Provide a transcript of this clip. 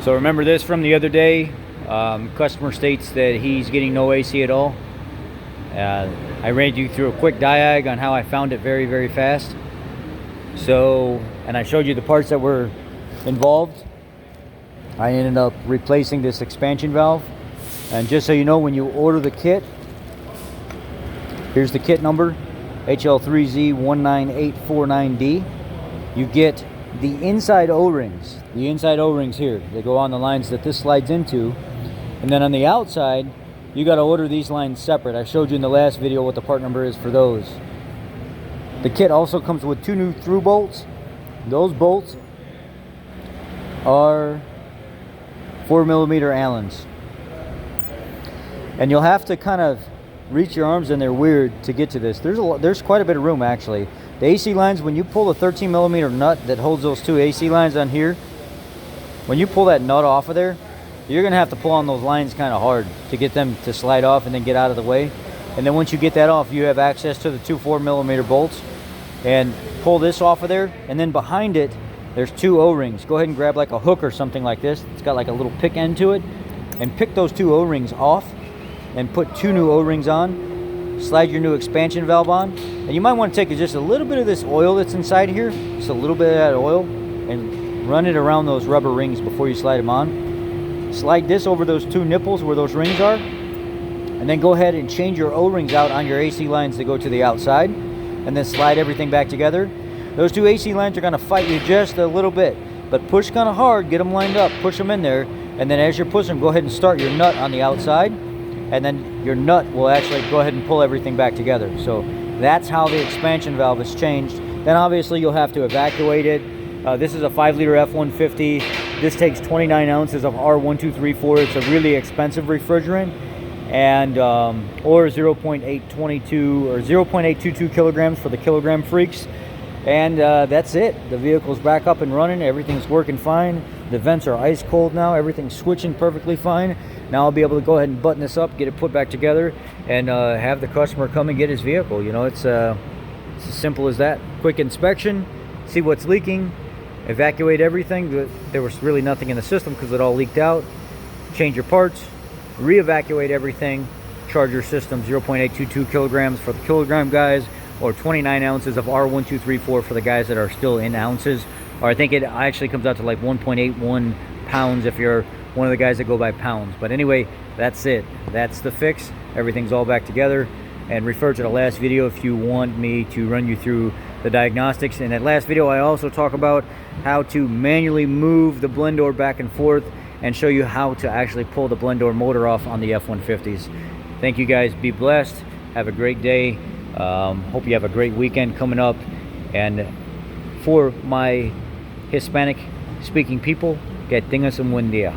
So remember this from the other day. Customer states that he's getting no AC at all. I ran you through a quick diag on how I found it very, very fast. So, and I showed you the parts that were involved. I ended up replacing this expansion valve. And just so you know, when you order the kit, here's the kit number, HL3Z19849D. You get the inside O-rings. The inside O-rings here, they go on the lines that this slides into. And then on the outside, you got to order these lines separate. I showed you in the last video what the part number is for those. The kit also comes with 2 new through bolts. Those bolts are 4mm Allens. And you'll have to kind of reach your arms in there weird to get to this. There's quite a bit of room actually. The AC lines, when you pull the 13mm nut that holds those 2 AC lines on here, when you pull that nut off of there, you're gonna have to pull on those lines kind of hard to get them to slide off and then get out of the way. And then once you get that off, you have access to the 2 4mm bolts, and pull this off of there. And then behind it, there's 2 O-rings. Go ahead and grab like a hook or something like this. It's got like a little pick end to it, and pick those 2 O-rings off and put 2 new O-rings on. Slide your new expansion valve on. And you might want to take just a little bit of this oil that's inside here, just a little bit of that oil, and run it around those rubber rings before you slide them on. Slide this over those 2 nipples where those rings are, and then go ahead and change your O-rings out on your AC lines to go to the outside, and then slide everything back together. Those 2 AC lines are going to fight you just a little bit, but push kind of hard, get them lined up, push them in there, and then as you're pushing them, go ahead and start your nut on the outside, and then your nut will actually go ahead and pull everything back together. So that's how the expansion valve is changed. Then obviously you'll have to evacuate it. This is a 5-liter F150. This takes 29 ounces of R1234. It's a really expensive refrigerant, and or 0.822 or 0.822 kilograms for the kilogram freaks. And that's it. The vehicle's back up and running. Everything's working fine. The vents are ice cold now. Everything's switching perfectly fine. Now I'll be able to go ahead and button this up, get it put back together, and have the customer come and get his vehicle. You know, it's as simple as that. Quick inspection, see what's leaking, evacuate everything. There was really nothing in the system because it all leaked out. Change your parts, re-evacuate everything, charge your system 0.822 kilograms for the kilogram guys, or 29 ounces of R1234 for the guys that are still in ounces. Or I think it actually comes out to like 1.81 pounds if you're one of the guys that go by pounds. But anyway, that's it. That's the fix. Everything's all back together. And refer to the last video if you want me to run you through the diagnostics. In that last video, I also talk about how to manually move the blend door back and forth and show you how to actually pull the blend door motor off on the F150s. Thank you guys. Be blessed. Have a great day. Hope you have a great weekend coming up. And for my Hispanic speaking people, que tengas un buen día.